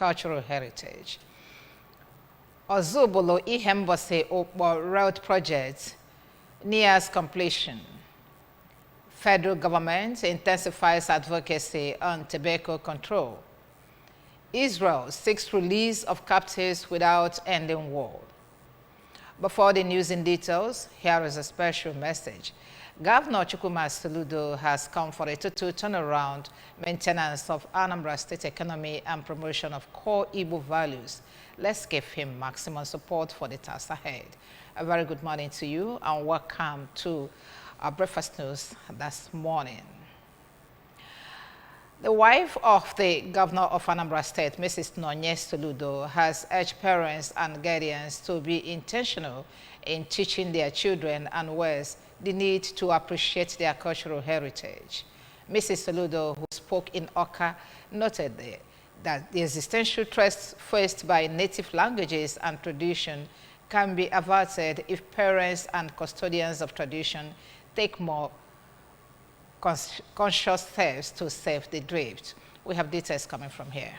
cultural heritage. Ozubolo Ihembose Okpo Road Project nears completion. Federal government intensifies advocacy on tobacco control. Israel seeks release of captives without ending war. Before the news in details, here is a special message. Governor Chukwuma Soludo has come for a total turnaround, maintenance of Anambra State economy and promotion of core Igbo values. Let's give him maximum support for the task ahead. A very good morning to you and welcome to our breakfast news this morning. The wife of the governor of Anambra State, Mrs. Nonye Soludo, has urged parents and guardians to be intentional in teaching their children and wives the need to appreciate their cultural heritage. Mrs. Soludo, who spoke in Oka, noted that the existential threats faced by native languages and tradition can be averted if parents and custodians of tradition take more conscious steps to save the drift. We have details coming from here.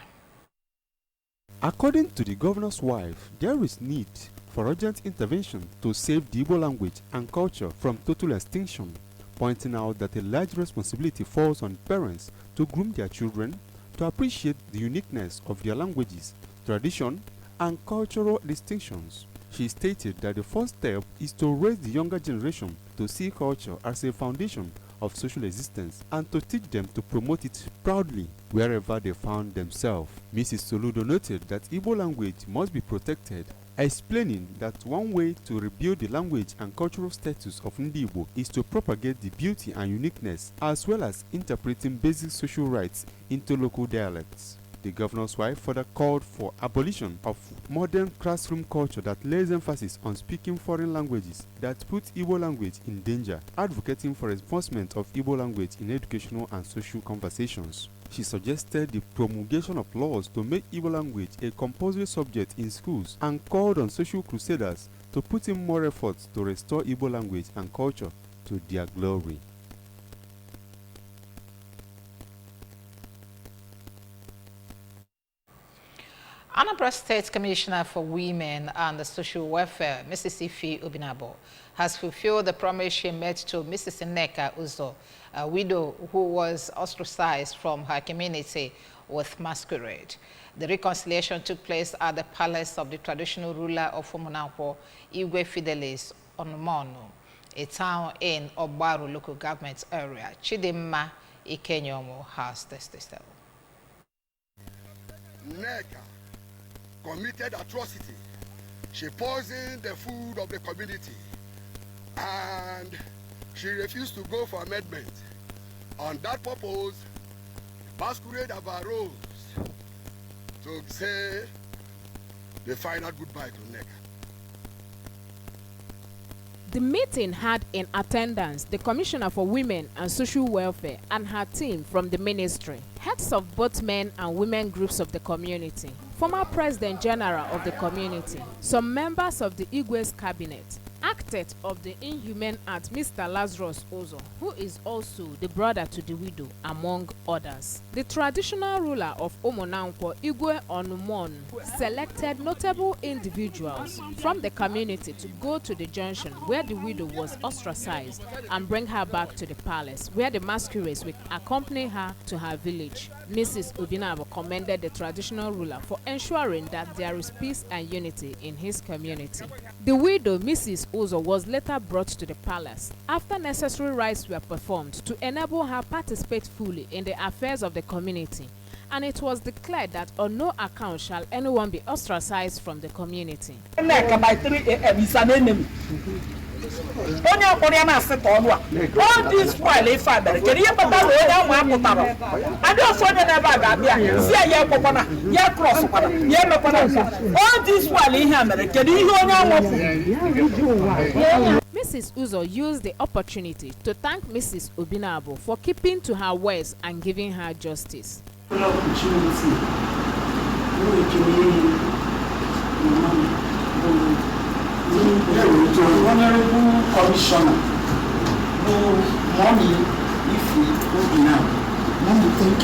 According to the governor's wife, there is need for urgent intervention to save the Igbo language and culture from total extinction, pointing out that a large responsibility falls on parents to groom their children to appreciate the uniqueness of their languages, tradition, and cultural distinctions. She stated that the first step is to raise the younger generation to see culture as a foundation of social existence and to teach them to promote it proudly wherever they found themselves. Mrs. Soludo noted that Igbo language must be protected, explaining that one way to rebuild the language and cultural status of Ndi Igbo is to propagate the beauty and uniqueness as well as interpreting basic social rights into local dialects. The governor's wife further called for abolition of modern classroom culture that lays emphasis on speaking foreign languages that put Igbo language in danger, advocating for enforcement of Igbo language in educational and social conversations. She suggested the promulgation of laws to make Igbo language a compulsory subject in schools and called on social crusaders to put in more efforts to restore Igbo language and culture to their glory. Anambra State Commissioner for Women and Social Welfare, Mrs. Ife Obinabo, has fulfilled the promise she made to Mrs. Nneka Uzo, a widow who was ostracized from her community with masquerade. The reconciliation took place at the palace of the traditional ruler of Umunankwo, Igwe Fidelis Onumonu, a town in Ogbaru local government area. Chidimma Ikenyomo has this tale. Nneka committed atrocity. She poisoned the food of the community and she refused to go for amendment. On that purpose, masquerade have arose to say the final goodbye to Nneka. The meeting had in attendance the Commissioner for Women and Social Welfare and her team from the ministry, heads of both men and women groups of the community, former President General of the community, some members of the Igwe's cabinet, architect of the inhumane act Mr. Lazarus Ozo, who is also the brother to the widow, among others. The traditional ruler of Umunankwo, Igwe Onumonu, selected notable individuals from the community to go to the junction where the widow was ostracized and bring her back to the palace, where the masquerades will accompany her to her village. Mrs. Obinabo commended the traditional ruler for ensuring that there is peace and unity in his community. The widow, Mrs. Uzo, was later brought to the palace after necessary rites were performed to enable her participate fully in the affairs of the community, and it was declared that on no account shall anyone be ostracized from the community. All these while if I can you put all these while in America, Mrs. Uzo used the opportunity to thank Mrs. Obinabo for keeping to her words and giving her justice. Honorable Commissioner, Mommy, if we go now, Mommy, thank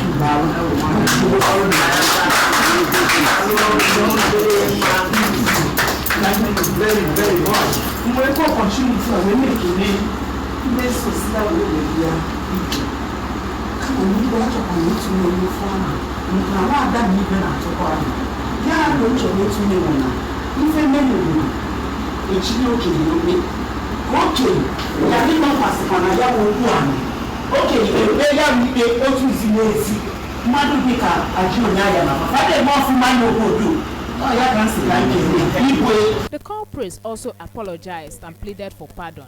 you. eso sila wo le ya ijo kama ni ba to ko ni tu ni fo na wa da ni be na to ko ani ya lo cho ni tu ni wona ife menu ni e chi ni o ke ni o okay ya ni ma pasi kana ya wo ku ani okay e ya mi be o tu zi ni ezi madu bi ka aji onya ya na fa de mo fu ma no go do. The culprits also apologized and pleaded for pardon.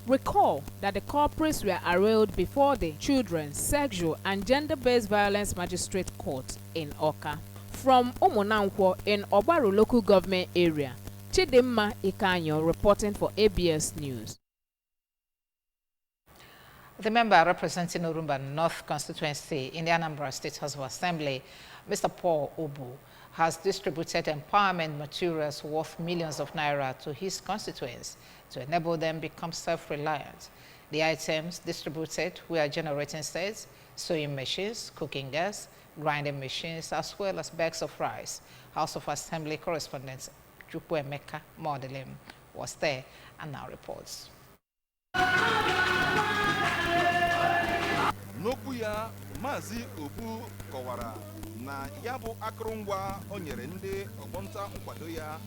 Recall that the culprits were arraigned before the Children's Sexual and Gender-Based Violence Magistrate Court in Awka. From Omonankwo in Obaru local government area, Chidimma Ikanyo reporting for ABS News. The member representing Orumba North constituency in the Anambra State House of Assembly, Mr. Paul Obu, has distributed empowerment materials worth millions of naira to his constituents to enable them become self-reliant. The items distributed were generating sets, sewing machines, cooking gas, grinding machines, as well as bags of rice. House of Assembly correspondent Chukwuemeka Modelim was there and now reports. N'okwu ya, Maazị Obu kọwara na ya bụ akụrụngwa o nyere ndị ọgbọnta nkwado ya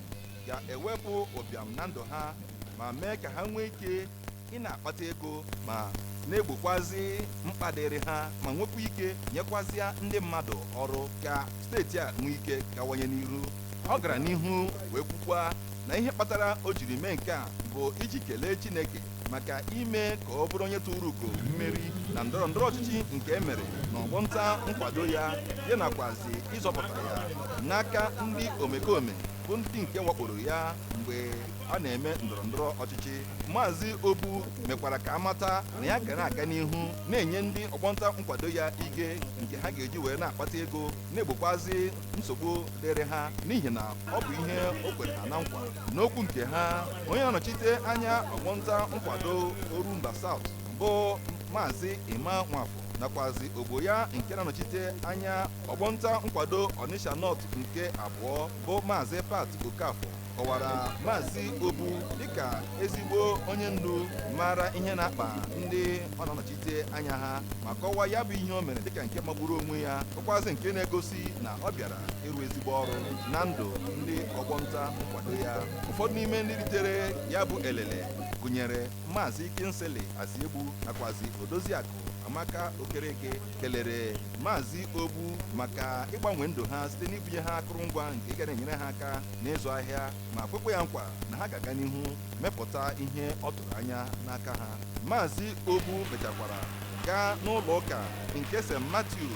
ga-ewepụ ụbịam na ndụ ha ma mee ka ha nwee ike ị na-akpata ego ma na-egbokwazi mkpa dịrị ha ma nwekwa ike nyekwazịa ndị mmadụ ọrụ ka steeti a nwee ike gawanye n'iru. Ọ gara n'ihu wee kwukwa na ihe kpatara o jiri mee nke a bụ iji kelee Chineke maka ime ka ọ bụrụ onye tụrụ ugo mmeri na ndọrọndọrọ ọchịchị nke emere na ọgbọnta nkwado ya nakwazi ịzọpụta ya n'aka ndị omekome bụ ndị nke wakporo ya mgbe ọ na-eme ndọrọndọrọ ọchịchị. Maazị Obu mekwara ka amata na ya gara aga n'ihu na-enye ndị ọgbọnta nkwado ya ike nke ha ga-eji wee na-akpata ego na-egbokwazi nsogbu dịrị ha n'ihi na ọ bụ ihe o kwere ha na nkwa. N'okwu nke ha, onye nọchite anya ọgbọnta nkwado Orumba South bụ Maazị Ima Nwafọ nakwazi ogbo ya nke na-anọchite anya ọgbọnta nkwado Onitsha North nke abụọ bụ Maazị Pat Okafọ kọwara Maazị Obu dịka ezigbo onye ndu mara ihe na-akpa ndị ọ na-anọchite anya ha ma kọwaa ya bụ ihe o mere dịka nke magburu onwe ya bụkwazi nke na-egosi na ọ bịara ịrụ ezigbo ọrụ na ndụ ndị ọgbọnta nkwado ya. Ụfọdụ n'ime ndị ritere ya bụ elele gụnyere Maazị Kinsele Asiegbu nakwazi Odoziakụ Amaka Okereke kelere Maazị Obu maka ịgbanwe ndụ ha site n'ibunye ha akụrụngwa nke ga na-enyere ha aka n'ịzụ ahịa ma kwekwe ya nkwa na ha ga-aga n'ihu mepụta ihe ọ tụrụ anya n'aka ha. Maazị Obu mechakwara gaa n'ụlọ ụka nke St. Matthew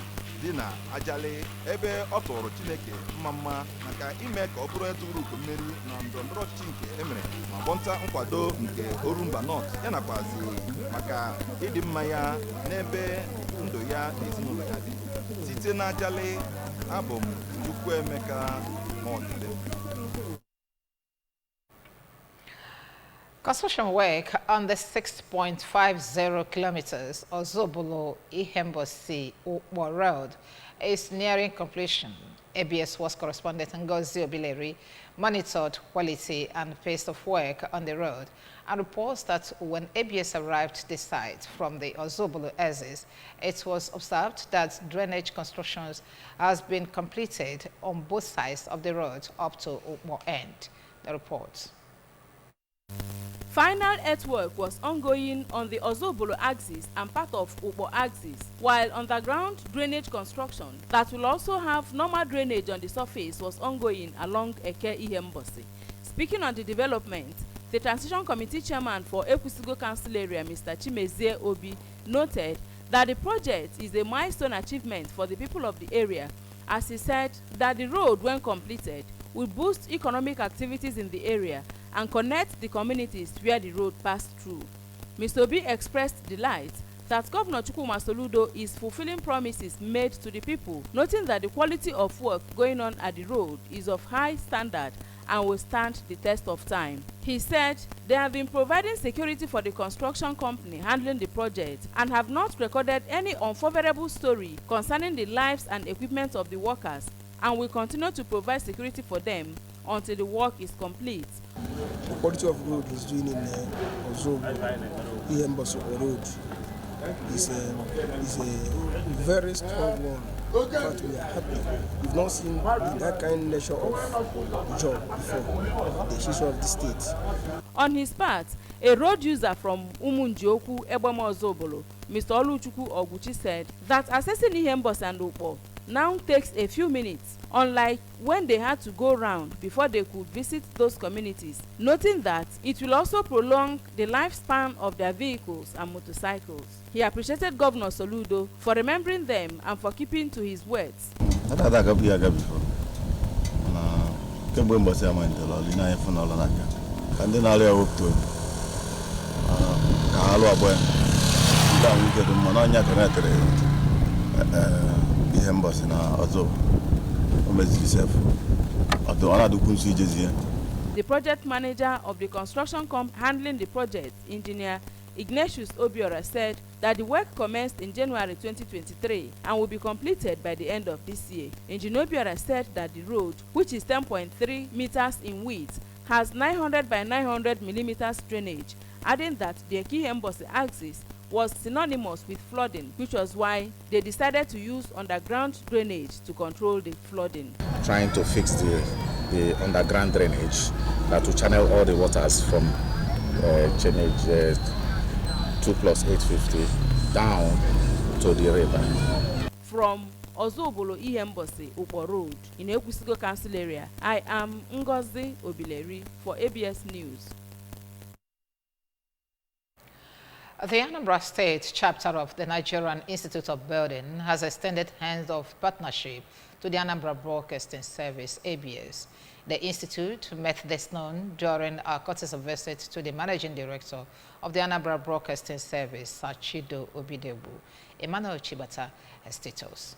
dị na Ajali ebe ọ tụrụ Chineke mma maka ime ka ọ bụrụ onye tụrụ ugo mmeri na ndọrọndọrọ ọchịchị nke emere ma ọgbọnta nkwado nke Orumba North ya nakwazi maka ịdị mma ya n'ebe ndụ ya na ezinụlọ ya dị. Site na Ajali, abụ m Chukwuemeka Modelim. Construction work on the 6.50 kilometers Ozobolo-Ihembosi Ukpo Road is nearing completion. ABS was correspondent Ngozi Obileri monitored quality and pace of work on the road and reports that when ABS arrived the site from the Ozobolo axis, it was observed that drainage constructions has been completed on both sides of the road up to Ukpo end. The report. Final earthwork was ongoing on the Ozobolo axis and part of Ukpo axis, while underground drainage construction that will also have normal drainage on the surface was ongoing along Eke Ihembosi. Speaking on the development, the Transition Committee Chairman for Ekwusigo Council Area, Mr. Chimezie Obi, noted that the project is a milestone achievement for the people of the area, as he said that the road, when completed, will boost economic activities in the area and connect the communities where the road passed through. Mr. Obi expressed delight that Governor Chukwuma Soludo is fulfilling promises made to the people, noting that the quality of work going on at the road is of high standard and will stand the test of time. He said they have been providing security for the construction company handling the project and have not recorded any unfavorable story concerning the lives and equipment of the workers, and will continue to provide security for them until the work is complete. The quality of road is doing in Ozobolo Embassy Road is a very strong one. In fact, we are happy. We've not seen that kind of nature of job before, the issue of the state. On his part, a road user from Umunjioku, Eboma Ozobolo, Mr. Oluchukwu Oguchi, said that accessing Ihembos and Ukpo now takes a few minutes, unlike when they had to go round before they could visit those communities, noting that it will also prolong the lifespan of their vehicles and motorcycles. He appreciated Governor Soludo for remembering them and for keeping to his words. The project manager of the construction company handling the project, Engineer Ignatius Obiora, said that the work commenced in January 2023 and will be completed by the end of this year. Engineer Obiora said that the road, which is 10.3 meters in width, has 900 by 900 millimeters drainage, adding that the Ekihembose axis was synonymous with flooding, which was why they decided to use underground drainage to control the flooding. Trying to fix the underground drainage that will channel all the waters from Chenage 2+850 down to the river. From Ozobolo Ihembose, Ukpo Road, in Ekwusigo Council area, I am Ngozi Obileri for ABS News. The Anambra State chapter of the Nigerian Institute of Building has extended hands of partnership to the Anambra Broadcasting Service, ABS. The institute met this noon during a courtesy visit to the managing director of the Anambra Broadcasting Service, Sachido Obidebu. Emmanuel Chibata has details.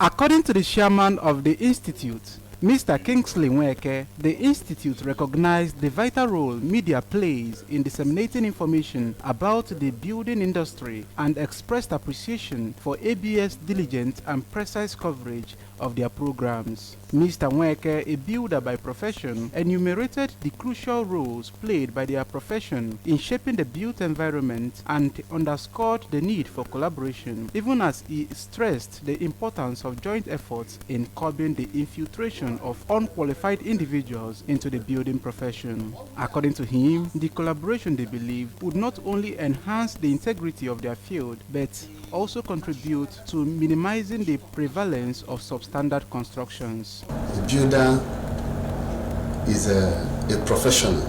According to the chairman of the institute, Mr. Kingsley Nweke, the institute recognized the vital role media plays in disseminating information about the building industry and expressed appreciation for ABS' diligent and precise coverage of their programs. Mr. Nweke, a builder by profession, enumerated the crucial roles played by their profession in shaping the built environment and underscored the need for collaboration, even as he stressed the importance of joint efforts in curbing the infiltration of unqualified individuals into the building profession. According to him, the collaboration, they believe, would not only enhance the integrity of their field, but also contribute to minimizing the prevalence of substandard constructions. A builder is a professional,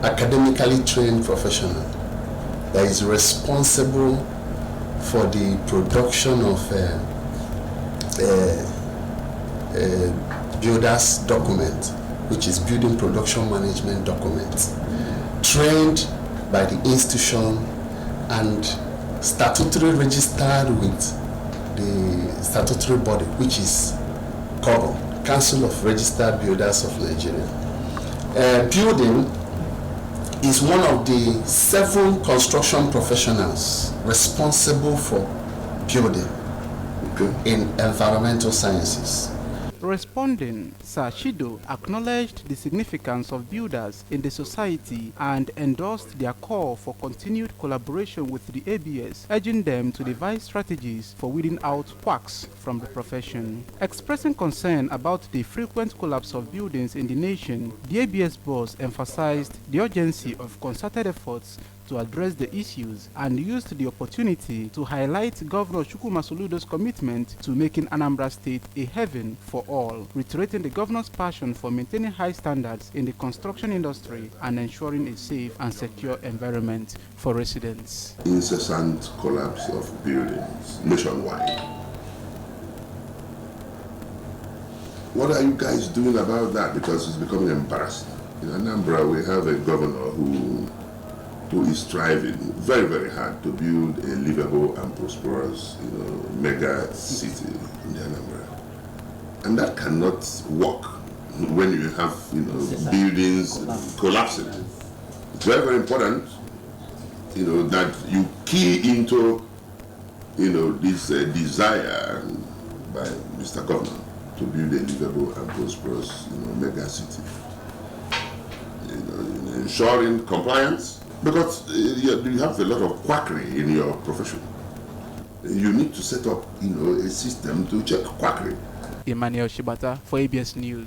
academically trained professional that is responsible for the production of builder's document, which is building production management document, trained by the institution and statutory registered with the statutory body, which is COBO, Council of Registered Builders of Nigeria. Building is one of the 7 construction professionals responsible for building in environmental sciences. Responding, Sir Chido acknowledged the significance of builders in the society and endorsed their call for continued collaboration with the ABS, urging them to devise strategies for weeding out quacks from the profession. Expressing concern about the frequent collapse of buildings in the nation, the ABS boss emphasized the urgency of concerted efforts to address the issues and used the opportunity to highlight Governor Chukwuma Soludo's commitment to making Anambra State a haven for all, reiterating the governor's passion for maintaining high standards in the construction industry and ensuring a safe and secure environment for residents. Incessant collapse of buildings nationwide. What are you guys doing about that? Because it's becoming embarrassing. In Anambra, we have a governor who is striving very, very hard to build a livable and prosperous, mega city in the Anambra. And that cannot work when you have, buildings collapsing. It's very, very important, that you key into, this desire by Mr. Governor to build a livable and prosperous, mega city. Ensuring compliance, because you have a lot of quackery in your profession. You need to set up, a system to check quackery. Emmanuel Shibata for ABS News.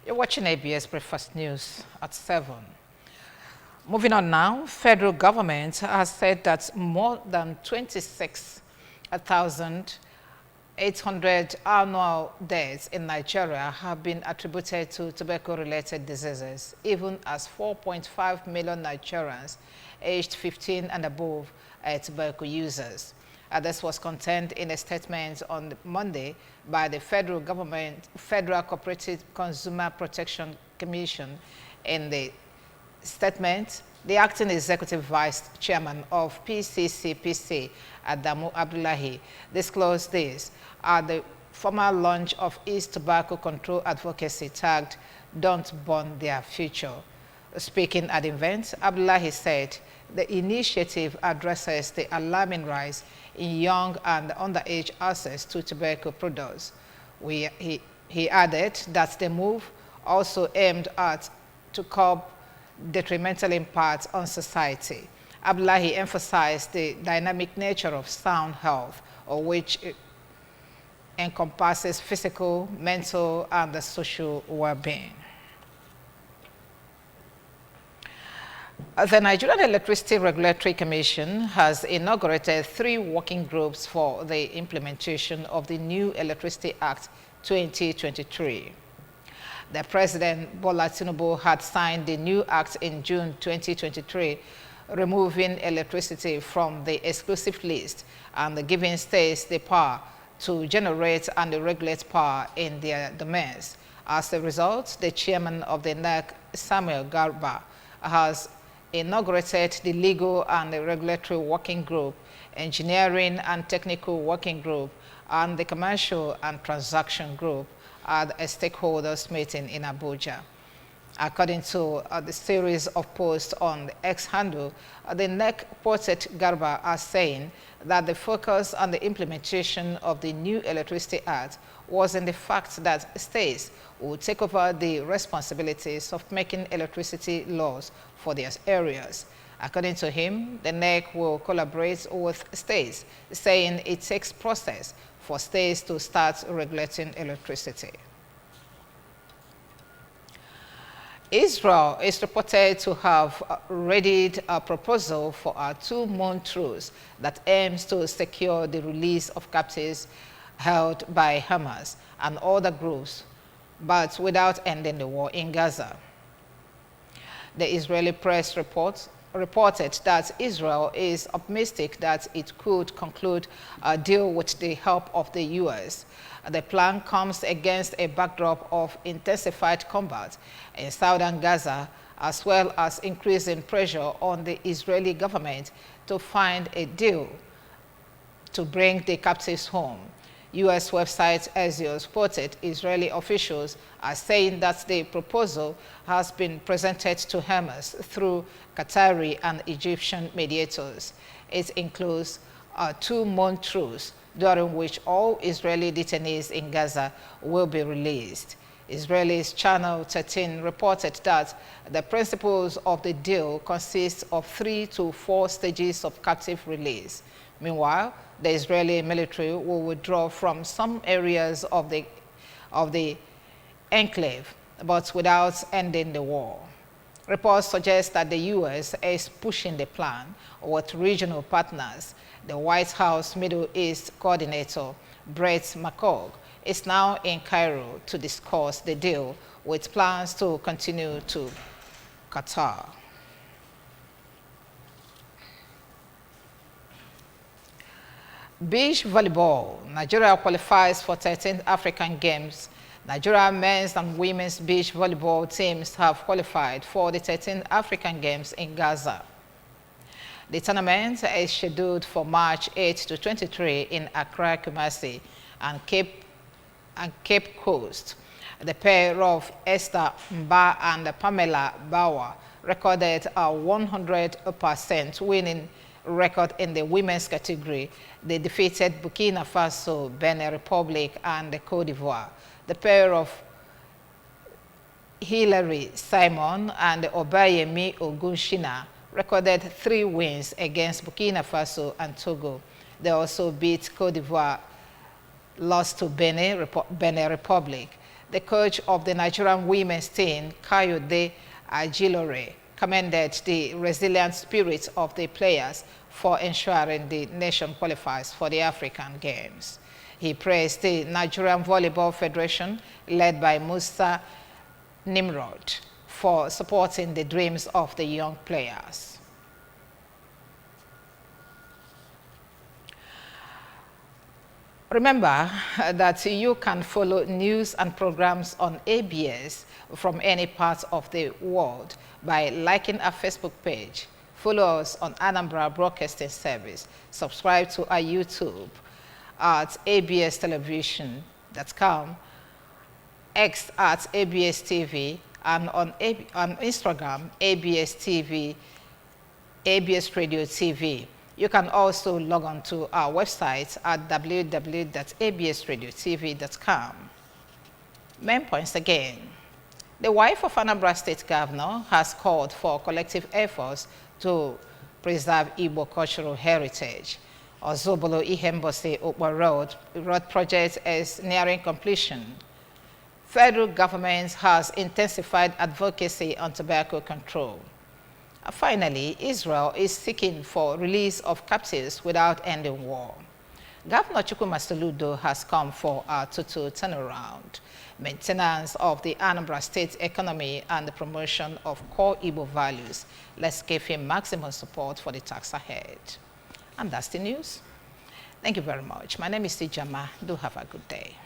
You're watching ABS Breakfast News at 7. Moving on now, federal government has said that more than 26,800 annual deaths in Nigeria have been attributed to tobacco-related diseases, even as 4.5 million Nigerians aged 15 and above are tobacco users. This was contained in a statement on Monday by the federal government, Federal Cooperative Consumer Protection Commission. In the statement, the acting executive vice chairman of PCCPC, Adamu Abdullahi, disclosed this at the formal launch of East Tobacco Control Advocacy tagged "Don't Burn Their Future." Speaking at the event, Abdullahi said the initiative addresses the alarming rise in young and underage access to tobacco products. He added that the move also aimed at to curb detrimental impact on society. Abdullahi emphasized the dynamic nature of sound health, which encompasses physical, mental, and the social well-being. The Nigerian Electricity Regulatory Commission has inaugurated 3 working groups for the implementation of the new Electricity Act 2023. The President Bola Tinubu had signed the new act in June 2023, removing electricity from the exclusive list and giving states the power to generate and regulate power in their domains. As a result, the chairman of the NEC, Samuel Garba, has inaugurated the Legal and Regulatory Working Group, Engineering and Technical Working Group, and the Commercial and Transaction Group at a stakeholders meeting in Abuja. According to the series of posts on the X handle, the NEC quoted Garba as saying that the focus on the implementation of the new Electricity Act was in the fact that states will take over the responsibilities of making electricity laws for their areas. According to him, the NEC will collaborate with states, saying it takes process for states to start regulating electricity. Israel is reported to have readied a proposal for a 2-month truce that aims to secure the release of captives held by Hamas and other groups, but without ending the war in Gaza. The Israeli press reported that Israel is optimistic that it could conclude a deal with the help of the U.S. The plan comes against a backdrop of intensified combat in southern Gaza, as well as increasing pressure on the Israeli government to find a deal to bring the captives home. U.S. website Axios quoted Israeli officials as saying that the proposal has been presented to Hamas through Qatari and Egyptian mediators. It includes a 2-month truce, during which all Israeli detainees in Gaza will be released. Israel's Channel 13 reported that the principles of the deal consist of 3 to 4 stages of captive release. Meanwhile, the Israeli military will withdraw from some areas of the enclave, but without ending the war. Reports suggest that the U.S. is pushing the plan with regional partners. The White House Middle East coordinator, Brett McCogg, is now in Cairo to discuss the deal with plans to continue to Qatar. Beach volleyball. Nigeria qualifies for 13th African Games. Nigeria men's and women's beach volleyball teams have qualified for the 13th African Games in Gaza. The tournament is scheduled for March 8 to 23 in Accra, Kumasi, and Cape Coast. The pair of Esther Mba and Pamela Bauer recorded a 100% winning record in the women's category. They defeated Burkina Faso, Benin Republic, and Cote d'Ivoire. The pair of Hilary Simon and Obayemi Ogunshina recorded 3 wins against Burkina Faso and Togo. They also beat Cote d'Ivoire, lost to Benin Republic. The coach of the Nigerian women's team, Kayode Ajilore, commended the resilient spirit of the players for ensuring the nation qualifies for the African Games. He praised the Nigerian Volleyball Federation, led by Musa Nimrod, for supporting the dreams of the young players. Remember that you can follow news and programs on ABS from any part of the world by liking our Facebook page. Follow us on Anambra Broadcasting Service. Subscribe to our YouTube at abstelevision.com, X at ABS TV, and on Instagram, ABS TV, ABS Radio TV. You can also log on to our website at www.absradiotv.com. Main points again. The wife of Anambra State Governor has called for collective efforts to preserve Igbo cultural heritage. Ozobolo Ihembose Okpa Road project is nearing completion. Federal government has intensified advocacy on tobacco control. Finally, Israel is seeking for release of captives without ending war. Governor Chukwuma Soludo has come for a total turnaround, maintenance of the Anambra State economy, and the promotion of core Igbo values. Let's give him maximum support for the task ahead. And that's the news. Thank you very much. My name is Tijama. Do have a good day.